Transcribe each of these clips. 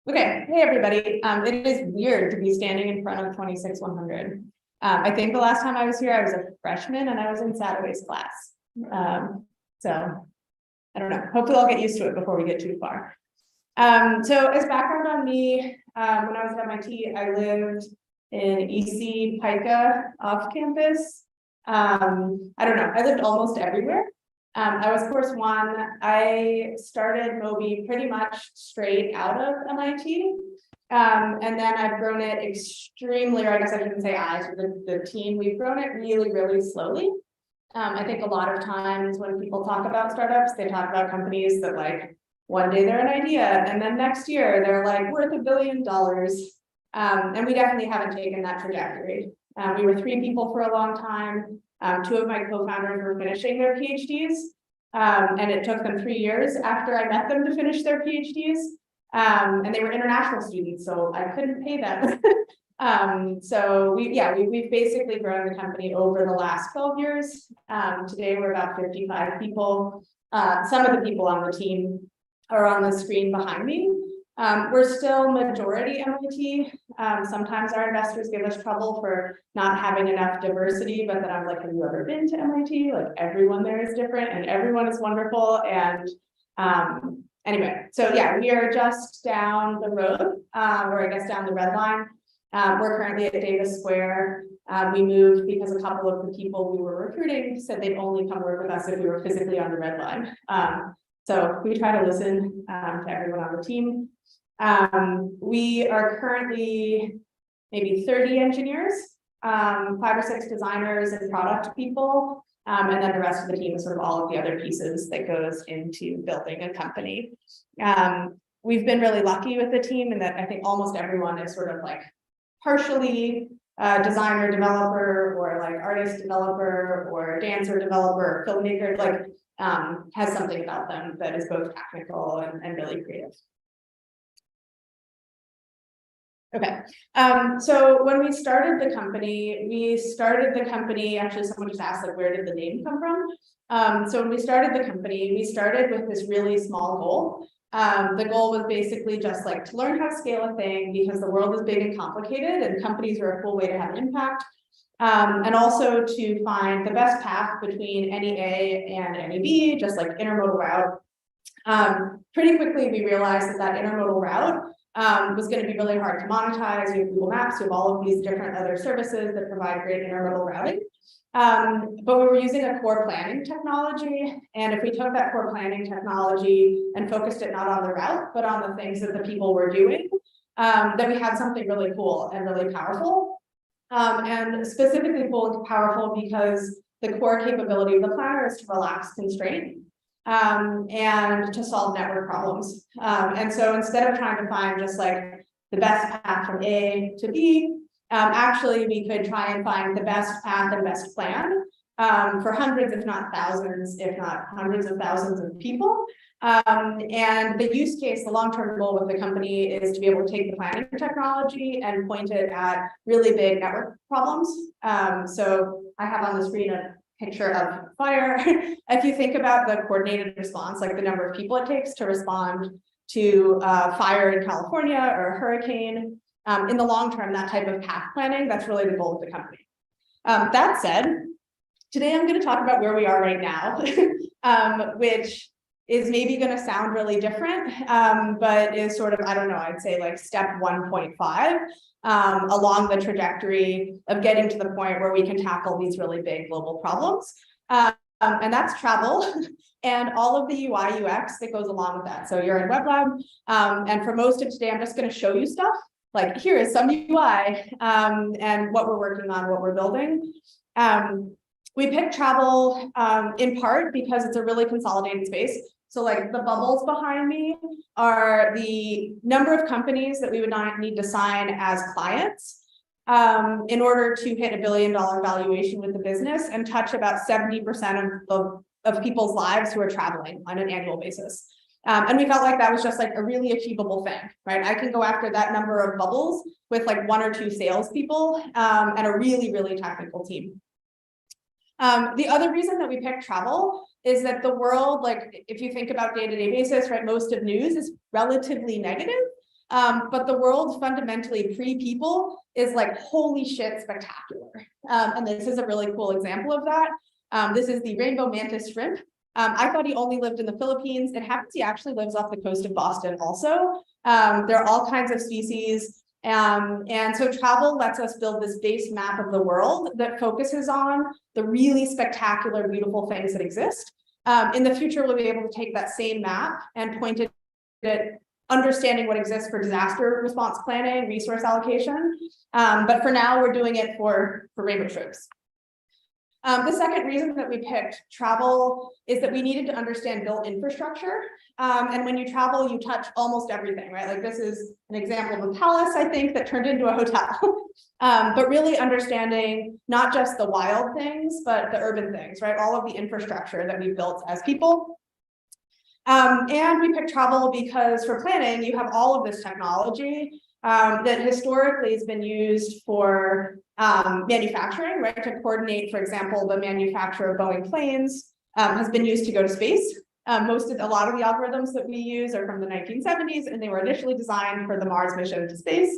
Okay, hey everybody. It is weird to be standing in front of 26-100. I think the last time I was here, I was a freshman and I was in Saturday's class. So I don't know. Hopefully I'll get used to it before we get too far. So as background on me, when I was at MIT, I lived in EC Pica off campus. I don't know. I lived almost everywhere. I was course one. I started Mobi pretty much straight out of MIT. And then I've grown it extremely, or I guess I shouldn't say I, so the team, we've grown it really, really slowly. I think a lot of times when people talk about startups, they talk about companies that like one day they're an idea and then next year they're like worth $1 billion. And we definitely haven't taken that trajectory. We were 3 people for a long time. 2 of my co-founders were finishing their PhDs, and it took them 3 years after I met them to finish their PhDs. And they were international students, so I couldn't pay them. So we've basically grown the company over the last 12 years. Today we're about 55 people. Some of the people on the team are on the screen behind me. We're still majority MIT. Sometimes our investors give us trouble for not having enough diversity, but then I'm like, have you ever been to MIT? Like everyone there is different and everyone is wonderful. And anyway, so yeah, we are just down the road, or I guess down the red line. We're currently at Data Square. We moved because a couple of the people we were recruiting said they'd only come work with us if we were physically on the red line. So we try to listen to everyone on the team. We are currently maybe 30 engineers, 5 or 6 designers and product people, and then the rest of the team is sort of all of the other pieces that goes into building a company. We've been really lucky with the team in that I think almost everyone is sort of like partially designer developer or like artist developer or dancer developer, filmmaker, like has something about them that is both technical and really creative. Okay, so when we started the company, actually someone just asked like, where did the name come from? So when we started the company, we started with this really small goal. The goal was basically just like to learn how to scale a thing because the world is big and complicated and companies are a cool way to have an impact. And also to find the best path between any A and any B, just like intermodal route. Pretty quickly, we realized that intermodal route was going to be really hard to monetize. You have Google Maps, you have all of these different other services that provide great intermodal routing. But we were using a core planning technology. And if we took that core planning technology and focused it not on the route, but on the things that the people were doing, then we had something really cool and really powerful. And specifically cool and powerful because the core capability of the planner is to relax constraint. And to solve network problems. And so instead of trying to find just like the best path from A to B, actually we could try and find the best path and best plan for hundreds, if not thousands, if not hundreds of thousands of people. And the use case, the long-term goal with the company is to be able to take the planning technology and point it at really big network problems. So I have on the screen a picture of fire. If you think about the coordinated response, like the number of people it takes to respond to fire in California or a hurricane, in the long term, that type of path planning, that's really the goal of the company. That said, today I'm going to talk about where we are right now, which is maybe going to sound really different, but is sort of, I don't know, I'd say like step 1.5 along the trajectory of getting to the point where we can tackle these really big global problems. And that's travel and all of the UI UX that goes along with that. So you're in Web Lab, and for most of today, I'm just going to show you stuff. Like here is some UI and what we're working on, what we're building. We picked travel in part because it's a really consolidated space. So like the bubbles behind me are the number of companies that we would not need to sign as clients in order to hit $1 billion valuation with the business and touch about 70% of people's lives who are traveling on an annual basis. And we felt like that was just like a really achievable thing, right? I can go after that number of bubbles with like 1 or 2 salespeople and a really, really technical team. The other reason that we picked travel is that the world, like if you think about day-to-day basis, right, most of news is relatively negative. But the world fundamentally pre-people is like, holy shit, spectacular. And this is a really cool example of that. This is the rainbow mantis shrimp. I thought he only lived in the Philippines. It happens he actually lives off the coast of Boston also. There are all kinds of species. And so travel lets us build this base map of the world that focuses on the really spectacular, beautiful things that exist. In the future, we'll be able to take that same map and point it at understanding what exists for disaster response planning, resource allocation. But for now, we're doing it for rainbow shrimps. The second reason that we picked travel is that we needed to understand built infrastructure. And when you travel, you touch almost everything, right? Like this is an example of a palace, I think, that turned into a hotel. But really understanding not just the wild things, but the urban things, right? All of the infrastructure that we've built as people. And we picked travel because for planning, you have all of this technology that historically has been used for manufacturing, right? To coordinate, for example, the manufacture of Boeing planes has been used to go to space. A lot of the algorithms that we use are from the 1970s, and they were initially designed for the Mars mission to space.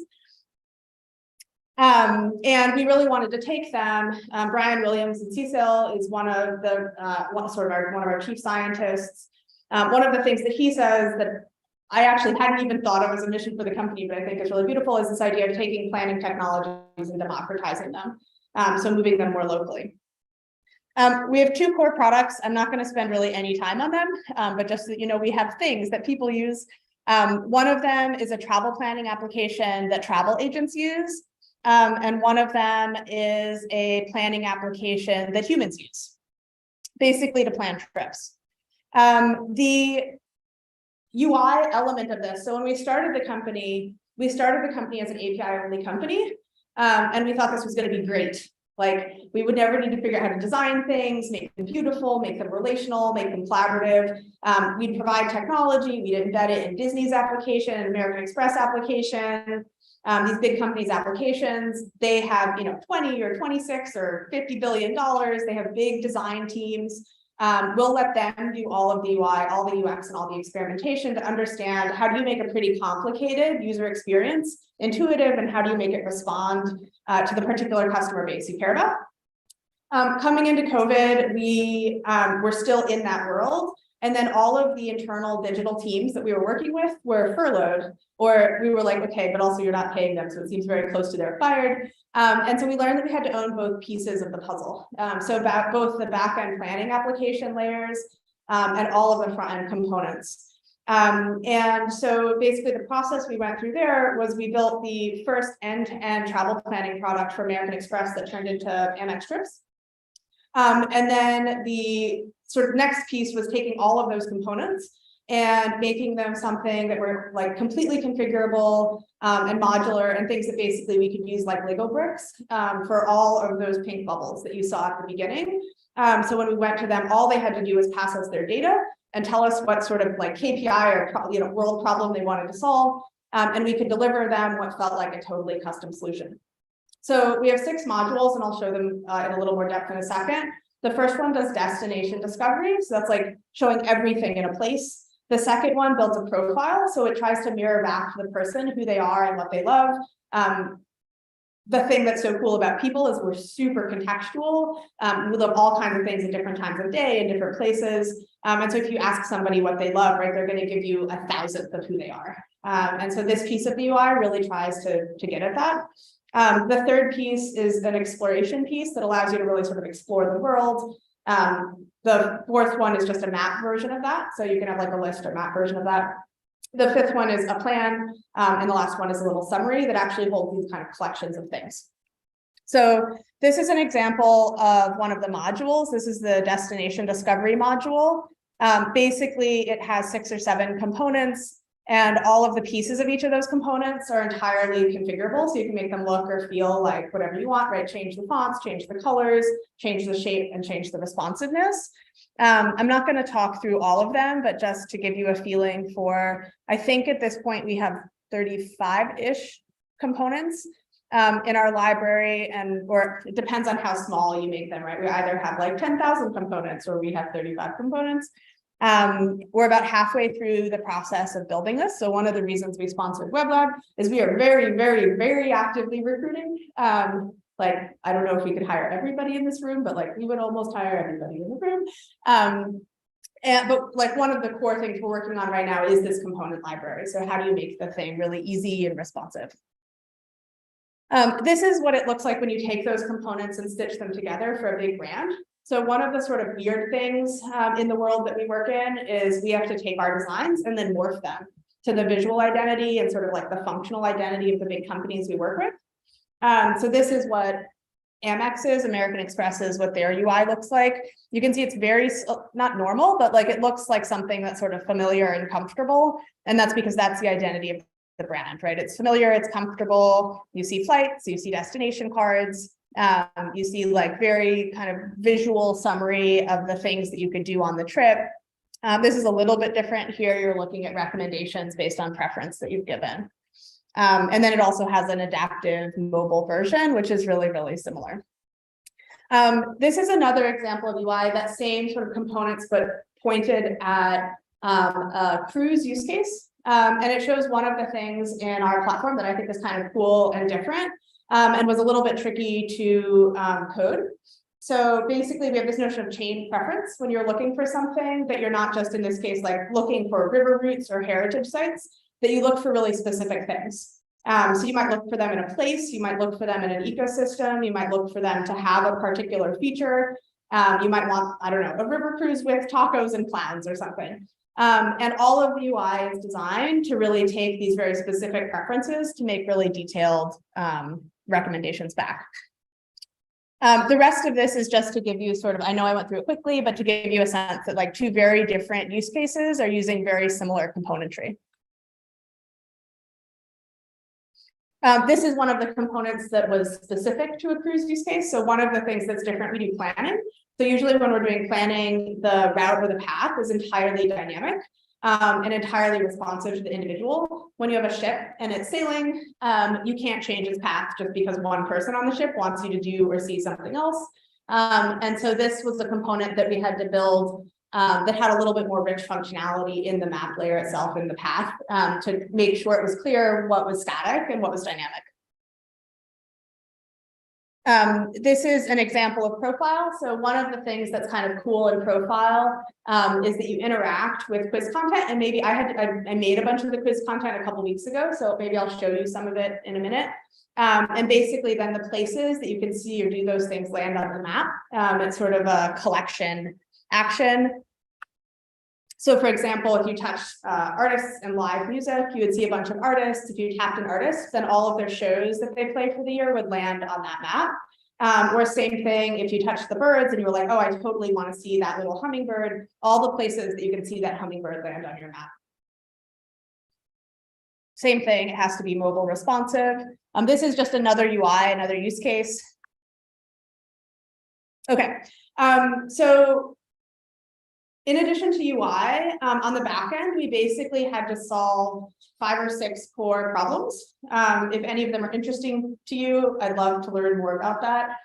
And we really wanted to take them. Brian Williams and Cecil is one of our chief scientists. One of the things that he says that I actually hadn't even thought of as a mission for the company, but I think is really beautiful, is this idea of taking planning technologies and democratizing them. So moving them more locally. We have two core products. I'm not going to spend really any time on them, but just so that you know, we have things that people use. One of them is a travel planning application that travel agents use. And one of them is a planning application that humans use, basically to plan trips. The UI element of this. So when we started the company as an API-only company, and we thought this was going to be great. Like we would never need to figure out how to design things, make them beautiful, make them relational, make them collaborative. We'd provide technology, we'd embed it in Disney's application, American Express application. These big companies' applications, they have 20 or 26 or $50 billion. They have big design teams. We'll let them do all of the UI, all the UX, and all the experimentation to understand how do you make a pretty complicated user experience intuitive, and how do you make it respond to the particular customer base you care about. Coming into COVID, we were still in that world. And then all of the internal digital teams that we were working with were furloughed, or we were like, okay, but also you're not paying them. So it seems very close to they're fired. And so we learned that we had to own both pieces of the puzzle. So about both the back-end planning application layers and all of the front-end components. And so basically the process we went through there was we built the first end-to-end travel planning product for American Express that turned into Amex trips. And then the sort of next piece was taking all of those components and making them something that were like completely configurable and modular, and things that basically we could use like Lego bricks for all of those pink bubbles that you saw at the beginning. So when we went to them, all they had to do was pass us their data and tell us what sort of like KPI or world problem they wanted to solve, and we could deliver them what felt like a totally custom solution. So we have 6 modules, and I'll show them in a little more depth in a second. The first one does destination discovery. So that's like showing everything in a place. The second one builds a profile. So it tries to mirror back to the person who they are and what they love. The thing that's so cool about people is we're super contextual. We love all kinds of things at different times of day in different places. And so if you ask somebody what they love, right, they're going to give you 1,000th of who they are. And so this piece of the UI really tries to get at that. The third piece is an exploration piece that allows you to really sort of explore the world. The fourth one is just a map version of that. So you can have like a list or map version of that. The fifth one is a plan. And the last one is a little summary that actually holds these kind of collections of things. So this is an example of one of the modules. This is the destination discovery module. Basically, it has 6 or 7 components. And all of the pieces of each of those components are entirely configurable. So you can make them look or feel like whatever you want, right? Change the fonts, change the colors, change the shape, and change the responsiveness. I'm not going to talk through all of them, but just to give you a feeling for, I think at this point we have 35-ish components. in our library, or it depends on how small you make them, right? We either have like 10,000 components or we have 35 components. We're about halfway through the process of building this. So one of the reasons we sponsored WebLab is we are very, very, very actively recruiting. Like, I don't know if we could hire everybody in this room, but like we would almost hire everybody in the room. But like one of the core things we're working on right now is this component library. So how do you make the thing really easy and responsive? This is what it looks like when you take those components and stitch them together for a big brand. So one of the sort of weird things in the world that we work in is we have to take our designs and then morph them to the visual identity and sort of like the functional identity of the big companies we work with. So this is what Amex's, American Express's, what their UI looks like. You can see it's very, not normal, but like it looks like something that's sort of familiar and comfortable. And that's because that's the identity of the brand, right? It's familiar, it's comfortable. You see flights, you see destination cards, you see like very kind of visual summary of the things that you could do on the trip. This is a little bit different here. You're looking at recommendations based on preference that you've given. And then it also has an adaptive mobile version, which is really, really similar. This is another example of UI, that same sort of components, but pointed at a cruise use case. And it shows one of the things in our platform that I think is kind of cool and different, and was a little bit tricky to code. So basically we have this notion of chain preference when you're looking for something, that you're not just in this case, like looking for river routes or heritage sites, that you look for really specific things. So you might look for them in a place, you might look for them in an ecosystem, you might look for them to have a particular feature. You might want, I don't know, a river cruise with tacos and clams or something. And all of the UI is designed to really take these very specific preferences to make really detailed recommendations back. The rest of this is just to give you sort of, I know I went through it quickly, but to give you a sense that like two very different use cases are using very similar componentry. This is one of the components that was specific to a cruise use case. So one of the things that's different, we do planning. So usually when we're doing planning, the route or the path is entirely dynamic and entirely responsive to the individual. When you have a ship and it's sailing, you can't change its path just because one person on the ship wants you to do or see something else. And so this was the component that we had to build that had a little bit more rich functionality in the map layer itself in the path to make sure it was clear what was static and what was dynamic. This is an example of profile. So one of the things that's kind of cool in profile is that you interact with quiz content. And maybe I made a bunch of the quiz content a couple weeks ago, so maybe I'll show you some of it in a minute. And basically then the places that you can see or do those things land on the map. It's sort of a collection action. So for example, if you touch artists and live music, you would see a bunch of artists. If you tapped an artist, then all of their shows that they play for the year would land on that map. Or same thing, if you touch the birds and you were like, oh, I totally want to see that little hummingbird, all the places that you can see that hummingbird land on your map. Same thing, it has to be mobile responsive. This is just another UI, another use case. Okay, so in addition to UI, on the back end, we basically had to solve 5 or 6 core problems. If any of them are interesting to you, I'd love to learn more about that.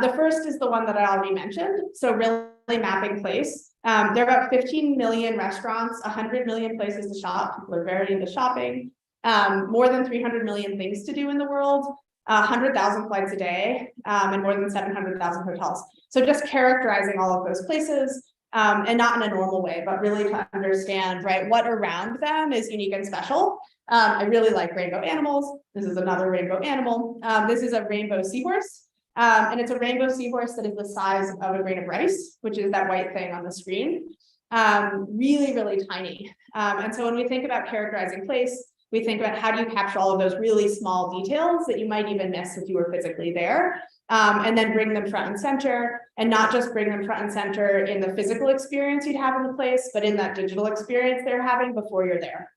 The first is the one that I already mentioned. So really mapping place. There are about 15 million restaurants, 100 million places to shop. People are very into shopping. More than 300 million things to do in the world. 100,000 flights a day, and more than 700,000 hotels. So just characterizing all of those places. And not in a normal way, but really to understand, right, what around them is unique and special. I really like rainbow animals. This is another rainbow animal. This is a rainbow seahorse. And it's a rainbow seahorse that is the size of a grain of rice, which is that white thing on the screen. Really, really tiny. And so when we think about characterizing place, we think about how do you capture all of those really small details that you might even miss if you were physically there. And then bring them front and center, and not just bring them front and center in the physical experience you'd have in the place, but in that digital experience they're having before you're there.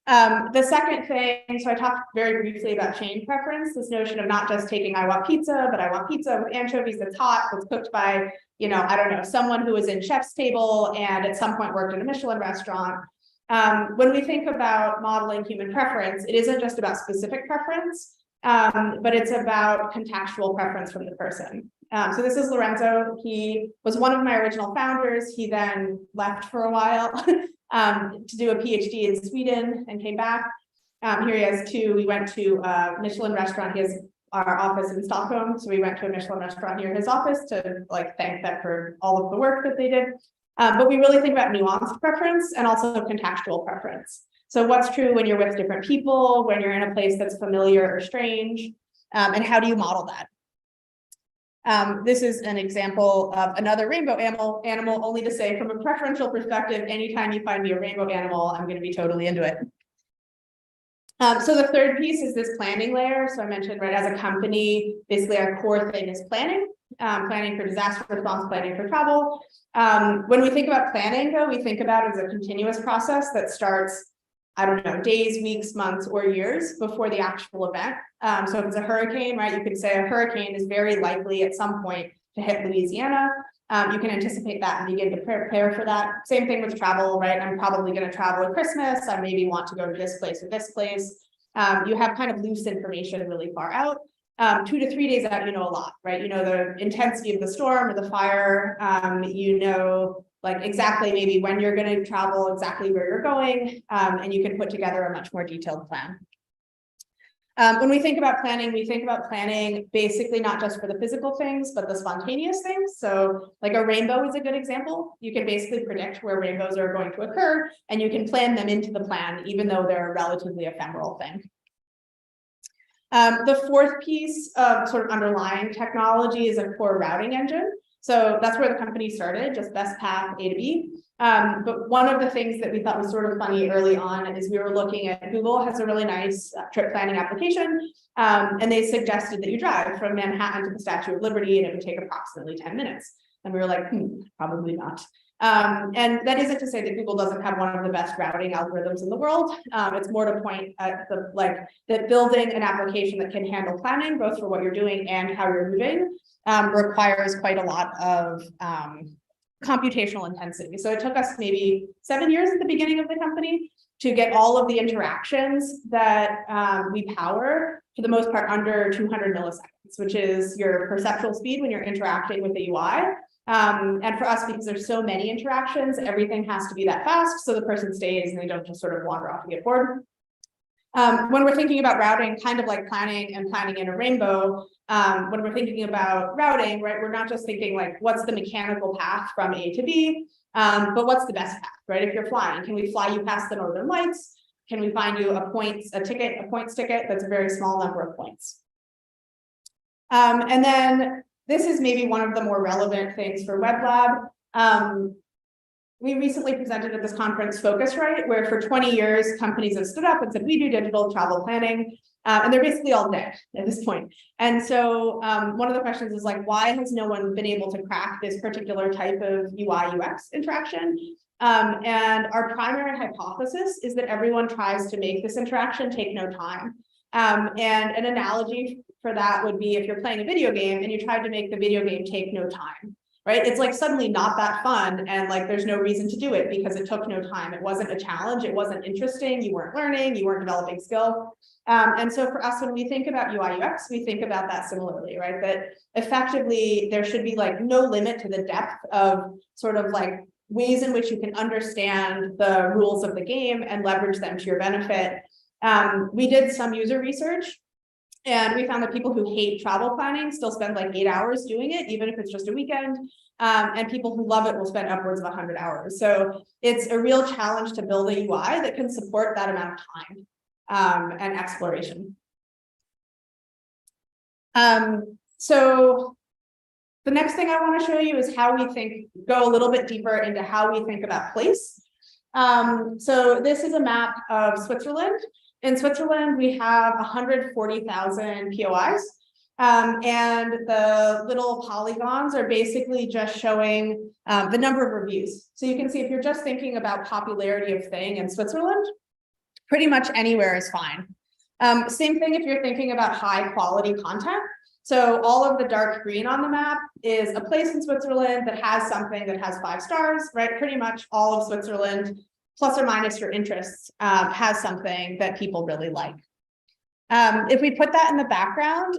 The second thing, so I talked very briefly about chain preference, this notion of not just taking I want pizza, but I want pizza with anchovies that's hot, that's cooked by, you know, I don't know, someone who was in chef's table and at some point worked in a Michelin restaurant. When we think about modeling human preference, it isn't just about specific preference. but it's about contextual preference from the person. So this is Lorenzo. He was one of my original founders. He then left for a while to do a PhD in Sweden and came back. Here he has two. We went to a Michelin restaurant. He has our office in Stockholm. So we went to a Michelin restaurant near his office to like thank them for all of the work that they did. But we really think about nuanced preference and also contextual preference. So what's true when you're with different people, when you're in a place that's familiar or strange, and how do you model that? This is an example of another rainbow animal, only to say from a preferential perspective, anytime you find me a rainbow animal, I'm going to be totally into it. So the third piece is this planning layer. So I mentioned, right, as a company, basically our core thing is planning, planning for disaster response, planning for travel. When we think about planning, though, we think about it as a continuous process that starts, I don't know, days, weeks, months, or years before the actual event. So if it's a hurricane, right, you could say a hurricane is very likely at some point to hit Louisiana. You can anticipate that and begin to prepare for that. Same thing with travel, right? I'm probably going to travel at Christmas. I maybe want to go to this place or this place. You have kind of loose information really far out. 2 to 3 days out, you know a lot, right? You know the intensity of the storm or the fire. You know, like exactly maybe when you're going to travel, exactly where you're going, and you can put together a much more detailed plan. When we think about planning basically not just for the physical things, but the spontaneous things. So like a rainbow is a good example. You can basically predict where rainbows are going to occur, and you can plan them into the plan, even though they're a relatively ephemeral thing. The fourth piece of sort of underlying technology is a core routing engine. So that's where the company started, just best path A to B. But one of the things that we thought was sort of funny early on is we were looking at Google has a really nice trip planning application. And they suggested that you drive from Manhattan to the Statue of Liberty and it would take approximately 10 minutes. And we were like, probably not. And that isn't to say that Google doesn't have one of the best routing algorithms in the world. It's more to point at the that building an application that can handle planning, both for what you're doing and how you're moving, requires quite a lot of computational intensity. So it took us maybe 7 years at the beginning of the company to get all of the interactions that we power, for the most part, under 200 milliseconds, which is your perceptual speed when you're interacting with the UI. And for us, because there's so many interactions, everything has to be that fast, so the person stays and they don't just sort of wander off and get bored. When we're thinking about routing, kind of like planning in a rainbow, when we're thinking about routing, right, we're not just thinking like, what's the mechanical path from A to B, but what's the best path, right? If you're flying, can we fly you past the Northern Lights? Can we find you a points ticket that's a very small number of points? And then this is maybe one of the more relevant things for Web Lab. We recently presented at this conference, Focusrite, where for 20 years, companies have stood up and said, we do digital travel planning, and they're basically all dead at this point. And so one of the questions is like, why has no one been able to crack this particular type of UI UX interaction? And our primary hypothesis is that everyone tries to make this interaction take no time. And an analogy for that would be if you're playing a video game and you tried to make the video game take no time. Right? It's like suddenly not that fun, and like there's no reason to do it because it took no time. It wasn't a challenge, it wasn't interesting, you weren't learning, you weren't developing skill. And so for us, when we think about UI UX, we think about that similarly, right? That effectively there should be like no limit to the depth of sort of like ways in which you can understand the rules of the game and leverage them to your benefit. We did some user research, and we found that people who hate travel planning still spend like 8 hours doing it, even if it's just a weekend. And people who love it will spend upwards of 100 hours. So it's a real challenge to build a UI that can support that amount of time and exploration. So the next thing I want to show you is how we go a little bit deeper into how we think about place. So this is a map of Switzerland. In Switzerland, we have 140,000 POIs, and the little polygons are basically just showing the number of reviews. So you can see if you're just thinking about popularity of thing in Switzerland, pretty much anywhere is fine. Same thing if you're thinking about high quality content. So all of the dark green on the map is a place in Switzerland that has something that has 5 stars, right? Pretty much all of Switzerland, plus or minus your interests, has something that people really like. If we put that in the background,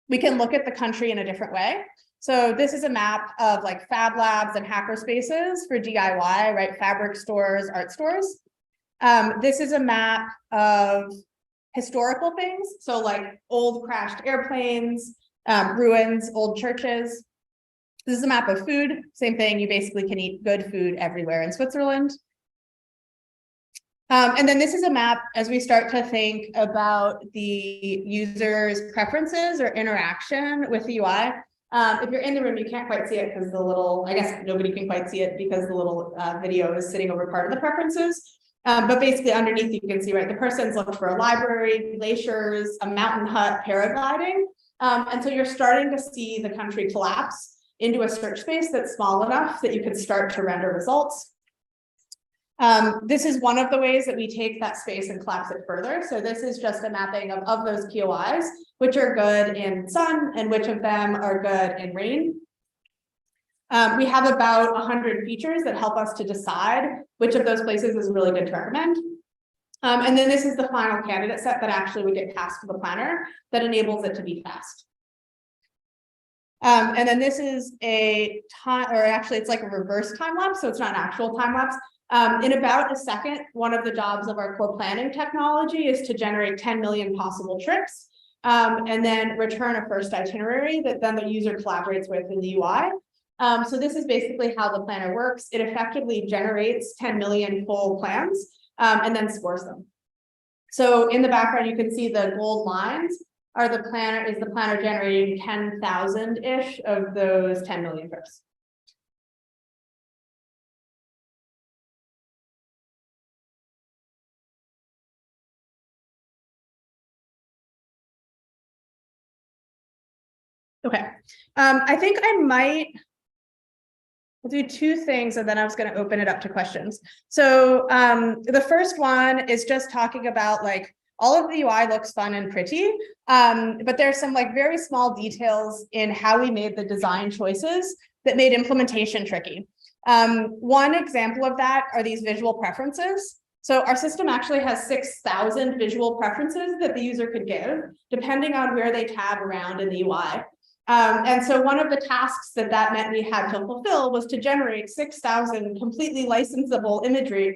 we can look at the country in a different way. So this is a map of like fab labs and hacker spaces for DIY, right? Fabric stores, art stores. This is a map of historical things. So like old crashed airplanes, ruins, old churches. This is a map of food. Same thing. You basically can eat good food everywhere in Switzerland. And then this is a map as we start to think about the user's preferences or interaction with the UI. If you're in the room, you can't quite see it because the little, I guess nobody can quite see it because the little video is sitting over part of the preferences. But basically underneath you can see, right, the person's looked for a library, glaciers, a mountain hut, paragliding. And so you're starting to see the country collapse into a search space that's small enough that you can start to render results. This is one of the ways that we take that space and collapse it further. So this is just a mapping of those POIs, which are good in sun and which of them are good in rain. We have about 100 features that help us to decide which of those places is really good to recommend. And then this is the final candidate set that actually would get passed to the planner that enables it to be fast. And then this is a time, or actually it's like a reverse time lapse, so it's not an actual time lapse. In about a second, one of the jobs of our core planning technology is to generate 10 million possible trips, and then return a first itinerary that then the user collaborates with in the UI. So this is basically how the planner works. It effectively generates 10 million full plans, and then scores them. So in the background, you can see the gold lines are the planner generating 10,000-ish of those 10 million trips. Okay, I think I might do two things and then I was going to open it up to questions. So the first one is just talking about like all of the UI looks fun and pretty, but there's some like very small details in how we made the design choices that made implementation tricky. One example of that are these visual preferences. So our system actually has 6,000 visual preferences that the user could give, depending on where they tab around in the UI. And so one of the tasks that meant we had to fulfill was to generate 6,000 completely licensable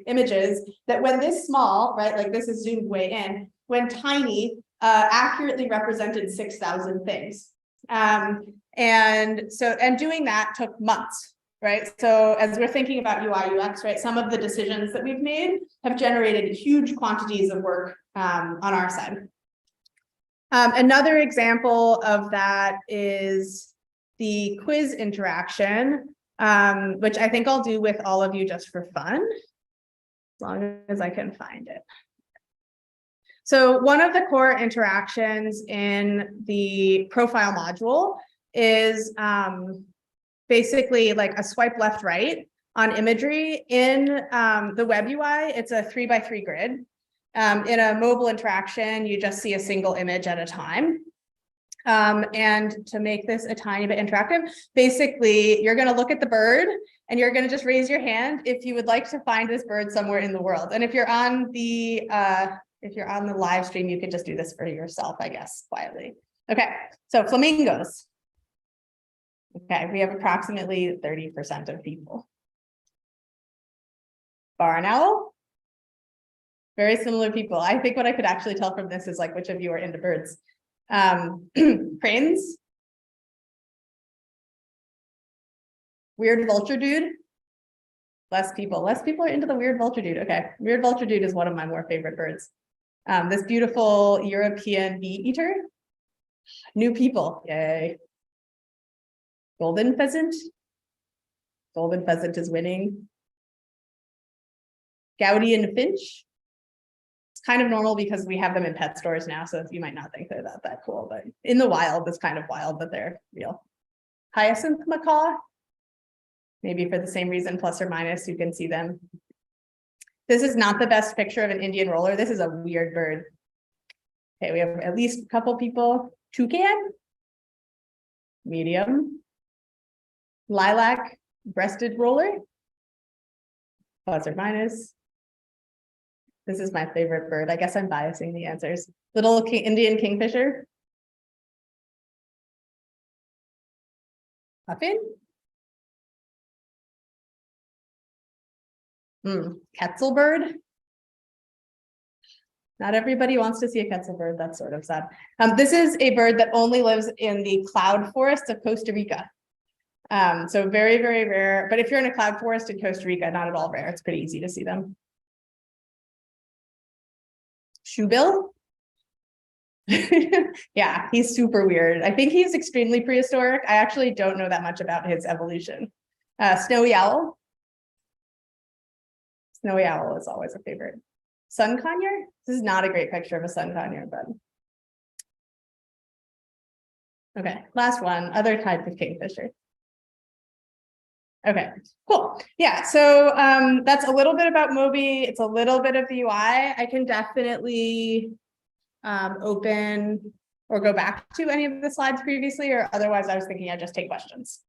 images that when this small, right, like this is zoomed way in, when tiny, accurately represented 6,000 things. And doing that took months, right? So as we're thinking about UI UX, right, some of the decisions that we've made have generated huge quantities of work on our side. Another example of that is the quiz interaction, which I think I'll do with all of you just for fun, as long as I can find it. So one of the core interactions in the profile module is basically like a swipe left, right on imagery. In the web UI, it's a 3x3 grid. In a mobile interaction, you just see a single image at a time. And to make this a tiny bit interactive, basically, you're going to look at the bird and you're going to just raise your hand if you would like to find this bird somewhere in the world. And if you're on the live stream, you could just do this for yourself, I guess, quietly. Okay, so flamingos. Okay, we have approximately 30% of people. Barn owl. Very similar people. I think what I could actually tell from this is like which of you are into birds. Cranes. Weird vulture dude. Less people are into the weird vulture dude. Okay, weird vulture dude is one of my more favorite birds. This beautiful European bee eater. New people, yay. Golden pheasant. Golden pheasant is winning. Gaudian finch. It's kind of normal because we have them in pet stores now, so you might not think they're that cool, but in the wild, it's kind of wild, but they're real. Hyacinth macaw, maybe for the same reason, plus or minus, you can see them. This is not the best picture of an Indian roller. This is a weird bird. Okay, we have at least a couple people. Toucan, medium. Lilac, breasted roller, plus or minus. This is my favorite bird. I guess I'm biasing the answers. Little Indian kingfisher. Puffin? Quetzal bird. Not everybody wants to see a quetzal bird. That's sort of sad. This is a bird that only lives in the cloud forests of Costa Rica. So very, very rare. But if you're in a cloud forest in Costa Rica, not at all rare. It's pretty easy to see them. Shoebill? Yeah, he's super weird. I think he's extremely prehistoric. I actually don't know that much about his evolution. Snowy owl. Snowy owl is always a favorite. Sun conure? This is not a great picture of a sun conure, but. Okay, last one, other type of kingfisher. Okay, cool. Yeah, so that's a little bit about Mobi. It's a little bit of the UI. I can definitely open or go back to any of the slides previously, or otherwise I was thinking I'd just take questions.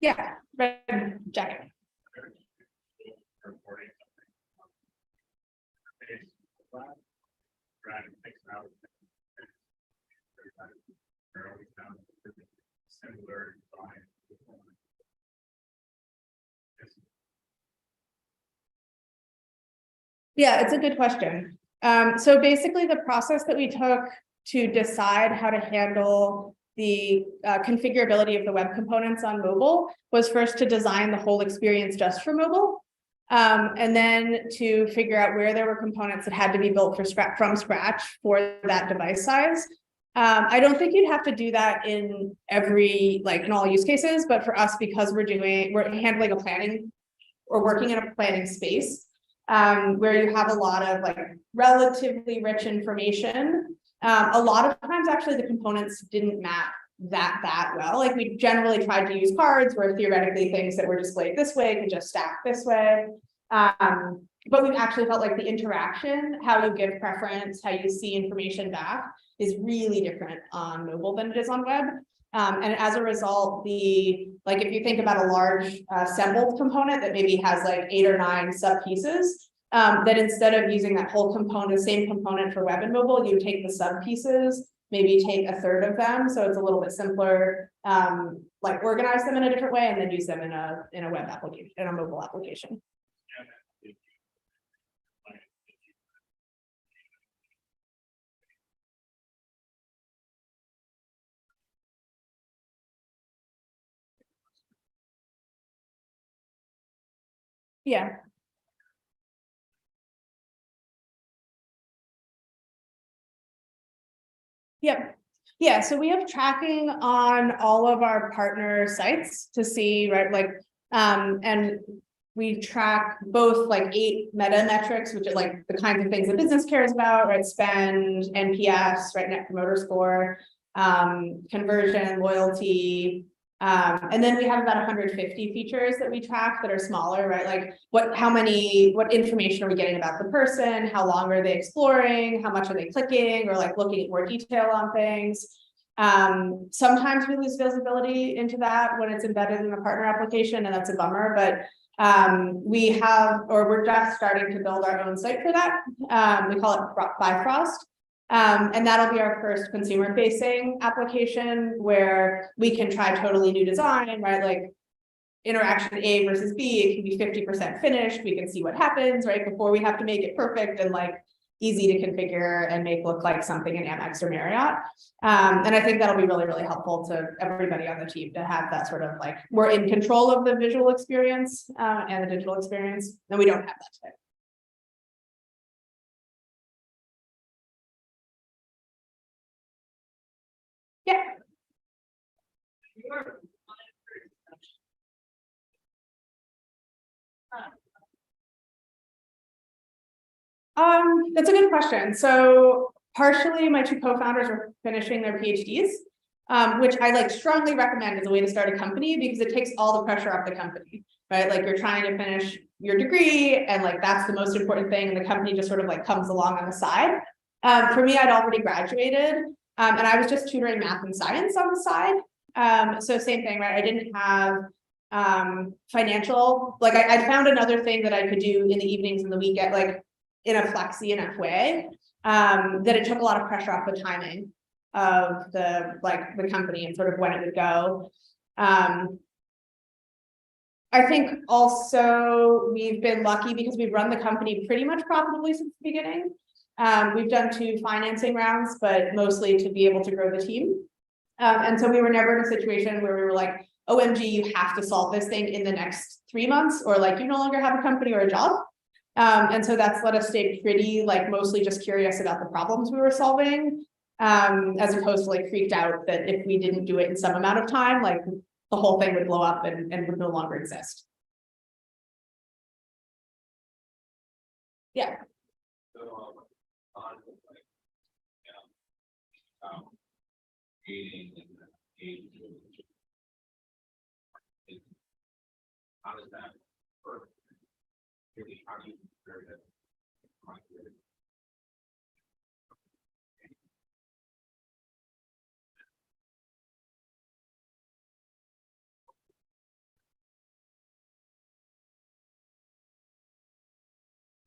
Yeah, red jacket. Yeah, it's a good question. So basically the process that we took to decide how to handle the configurability of the web components on mobile was first to design the whole experience just for mobile. And then to figure out where there were components that had to be built from scratch for that device size. I don't think you'd have to do that in in all use cases, but for us, because we're handling a planning or working in a planning space, where you have a lot of relatively rich information. A lot of times actually the components didn't map that well. Like we generally tried to use cards where theoretically things that were displayed this way could just stack this way. But we've actually felt like the interaction, how you give preference, how you see information back is really different on mobile than it is on web. And as a result, if you think about a large assembled component that maybe has 8 or 9 sub pieces, that instead of using that whole component, same component for web and mobile, you take the sub pieces, maybe take a third of them. So it's a little bit simpler, organize them in a different way and then use them in a web application, in a mobile application. Yeah. Yep. Yeah, so we have tracking on all of our partner sites to see, right, and we track both 8 meta metrics, which are the kinds of things that business cares about, right? Spend, NPS, right? Net Promoter Score, conversion, loyalty. And then we have about 150 features that we track that are smaller, right? What information are we getting about the person? How long are they exploring? How much are they clicking or looking at more detail on things? Sometimes we lose visibility into that when it's embedded in a partner application, and that's a bummer, but we're just starting to build our own site for that. We call it Bifrost. And that'll be our first consumer facing application where we can try totally new design, right? Interaction A versus B, it can be 50% finished. We can see what happens, right? Before we have to make it perfect and easy to configure and make look like something in Amex or Marriott. And I think that'll be really, really helpful to everybody on the team to have that sort of we're in control of the visual experience and the digital experience, and we don't have that today. Yeah. That's a good question. So partially my 2 co-founders are finishing their PhDs, which I strongly recommend as a way to start a company because it takes all the pressure off the company. right? Like you're trying to finish your degree and like that's the most important thing, and the company just sort of like comes along on the side. For me, I'd already graduated, and I was just tutoring math and science on the side. So same thing, right? I didn't have financial, like I found another thing that I could do in the evenings and the weekend, like in a flexi enough way, that it took a lot of pressure off the timing of the company and sort of when it would go. I think also we've been lucky because we've run the company pretty much profitably since the beginning. We've done 2 financing rounds, but mostly to be able to grow the team. And so we were never in a situation where we were like, OMG, you have to solve this thing in the next 3 months, or like you no longer have a company or a job. And so that's let us stay pretty like mostly just curious about the problems we were solving, as opposed to like freaked out that if we didn't do it in some amount of time, like the whole thing would blow up and would no longer exist. Yeah. How does that work? How do you compare that?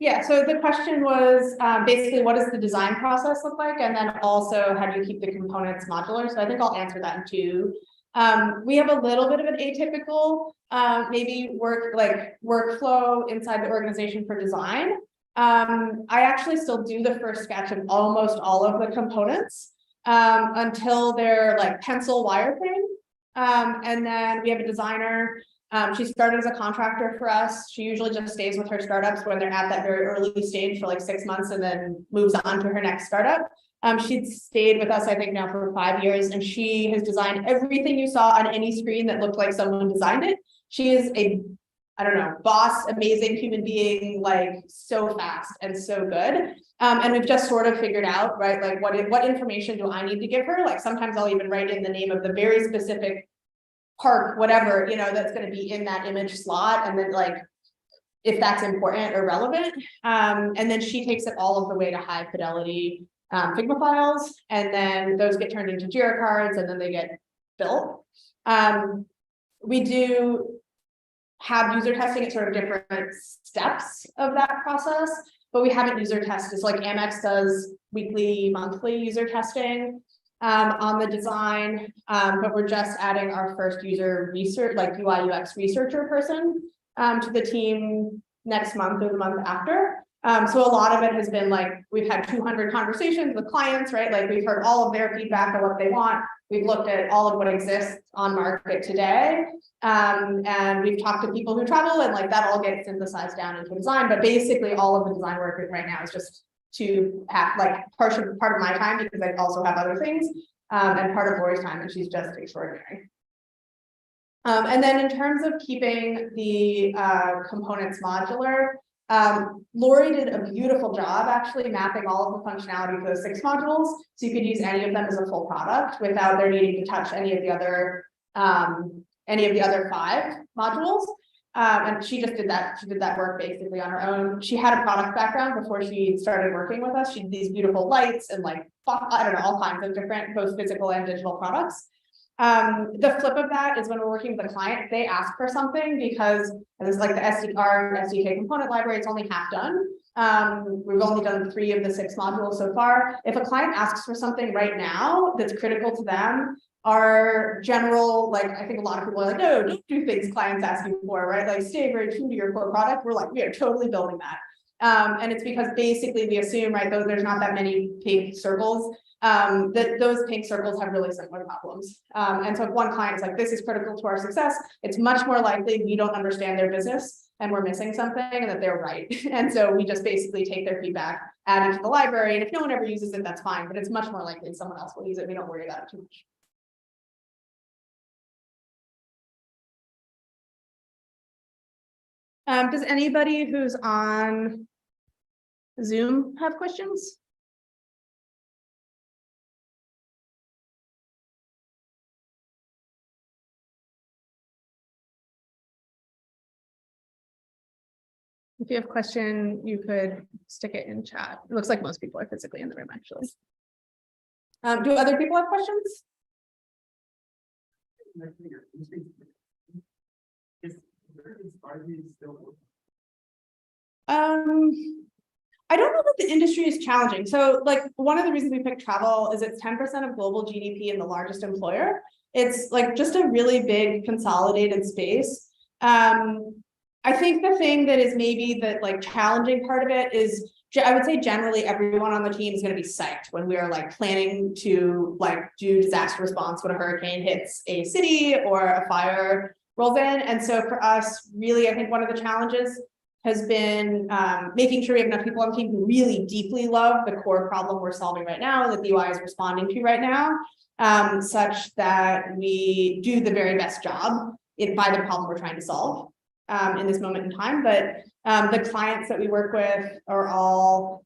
Yeah, so the question was basically what does the design process look like, and then also how do you keep the components modular? So I think I'll answer that in 2. We have a little bit of an atypical maybe workflow inside the organization for design. I actually still do the first sketch of almost all of the components until they're like pencil wireframe, and then we have a designer. She started as a contractor for us. She usually just stays with her startups when they're at that very early stage for like 6 months and then moves on to her next startup. She'd stayed with us, I think now for 5 years, and she has designed everything you saw on any screen that looked like someone designed it. She is a, I don't know, boss, amazing human being, like so fast and so good. And we've just sort of figured out, right, like what information do I need to give her? Like sometimes I'll even write in the name of the very specific park, whatever, you know, that's going to be in that image slot, and then like if that's important or relevant, and then she takes it all of the way to high fidelity Figma files, and then those get turned into Jira cards, and then they get built. We do have user testing at sort of different steps of that process, but we haven't user tested. So like Amex does weekly, monthly user testing on the design, but we're just adding our first user research, like UI UX researcher person to the team next month or the month after. So a lot of it has been like, we've had 200 conversations with clients, right? Like we've heard all of their feedback on what they want. We've looked at all of what exists on market today. And we've talked to people who travel, and like that all gets synthesized down into design. But basically all of the design work right now is just to have like part of my time, because I also have other things, and part of Lori's time, and she's just extraordinary. And then in terms of keeping the components modular, Lori did a beautiful job actually mapping all of the functionality for those 6 modules, so you could use any of them as a full product without there needing to touch any of the other 5 modules. And she just did that. She did that work basically on her own. She had a product background before she started working with us. She did these beautiful lights and like, I don't know, all kinds of different, both physical and digital products. The flip of that is when we're working with a client, they ask for something because it's like the SDK component library, it's only half done. We've only done 3 of the 6 modules so far. If a client asks for something right now that's critical to them, our general, like, I think a lot of people are like, no, don't do things clients ask you for, right? Like stay very true to your core product. We're like, we are totally building that. And it's because basically we assume, right, though there's not that many pink circles, that those pink circles have really similar problems. And so if one client is like, this is critical to our success, it's much more likely we don't understand their business and we're missing something, and that they're right. And so we just basically take their feedback, add it to the library, and if no one ever uses it, that's fine, but it's much more likely someone else will use it. We don't worry about it too much. Does anybody who's on Zoom have questions? If you have a question, you could stick it in chat. It looks like most people are physically in the room, actually. Do other people have questions? I don't know that the industry is challenging. So like one of the reasons we picked travel is it's 10% of global GDP and the largest employer. It's like just a really big consolidated space. I think the thing that is maybe the like challenging part of it is I would say generally everyone on the team is going to be psyched when we are like planning to like do disaster response when a hurricane hits a city or a fire rolls in. And so for us, really, I think one of the challenges has been making sure we have enough people on the team who really deeply love the core problem we're solving right now, that the UI is responding to right now, such that we do the very best job by the problem we're trying to solve in this moment in time. But the clients that we work with are all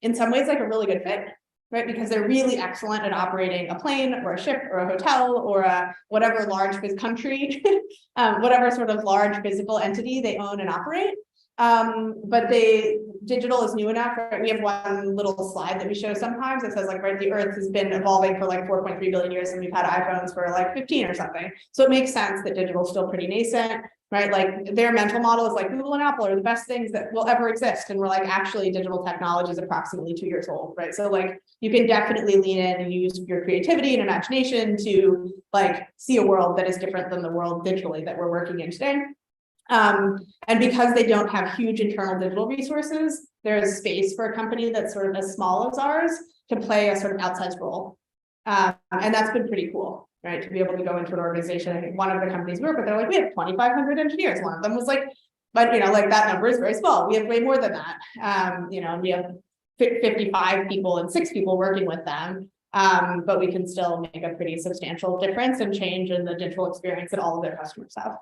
in some ways like a really good fit, right? Because they're really excellent at operating a plane or a ship or a hotel or a whatever large country, whatever sort of large physical entity they own and operate. But digital is new enough, right? We have one little slide that we show sometimes that says like, right, the earth has been evolving for like 4.3 billion years and we've had iPhones for like 15 or something. So it makes sense that digital is still pretty nascent, right? Like their mental model is like Google and Apple are the best things that will ever exist. And we're like, actually digital technology is approximately 2 years old, right? So like you can definitely lean in and use your creativity and imagination to like see a world that is different than the world digitally that we're working in today. And because they don't have huge internal digital resources, there's space for a company that's sort of as small as ours to play a sort of outsized role. And that's been pretty cool, right? To be able to go into an organization. I think one of the companies we work with, they're like, we have 2,500 engineers. One of them was like, but you know, like that number is very small. We have way more than that. You know, we have 55 people and 6 people working with them. But we can still make a pretty substantial difference and change in the digital experience that all of their customers have.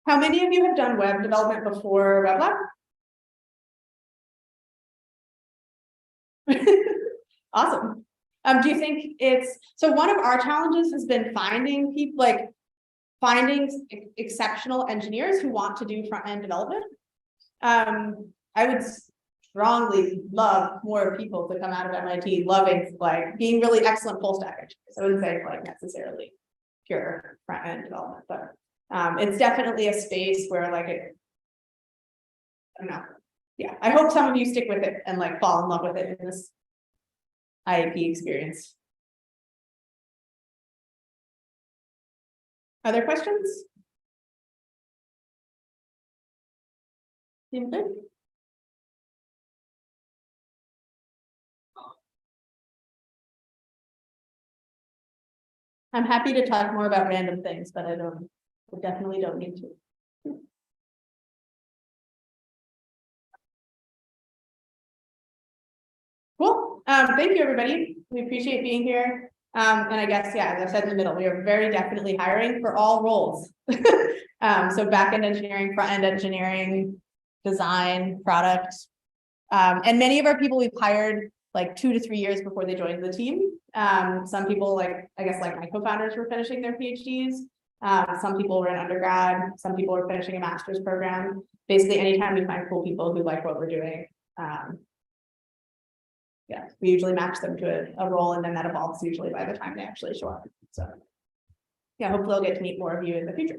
How many of you have done web development before WebLab? Awesome. Do you think so one of our challenges has been finding people, like finding exceptional engineers who want to do front-end development. I would strongly love more people to come out of MIT loving like being really excellent full stack engineers. I wouldn't say like necessarily pure front-end development, but it's definitely a space where like I don't know. Yeah, I hope some of you stick with it and like fall in love with it in this IAP experience. Other questions? Seems good. I'm happy to talk more about random things, but I definitely don't need to. Cool. Thank you, everybody. We appreciate being here. And I guess, yeah, as I said in the middle, we are very definitely hiring for all roles. So back-end engineering, front-end engineering, design, product. And many of our people we've hired like 2 to 3 years before they joined the team. Some people like, I guess like my co-founders were finishing their PhDs. Some people were in undergrad. Some people were finishing a master's program. Basically, anytime we find cool people who like what we're doing, yeah, we usually match them to a role, and then that evolves usually by the time they actually show up. So yeah, hopefully I'll get to meet more of you in the future.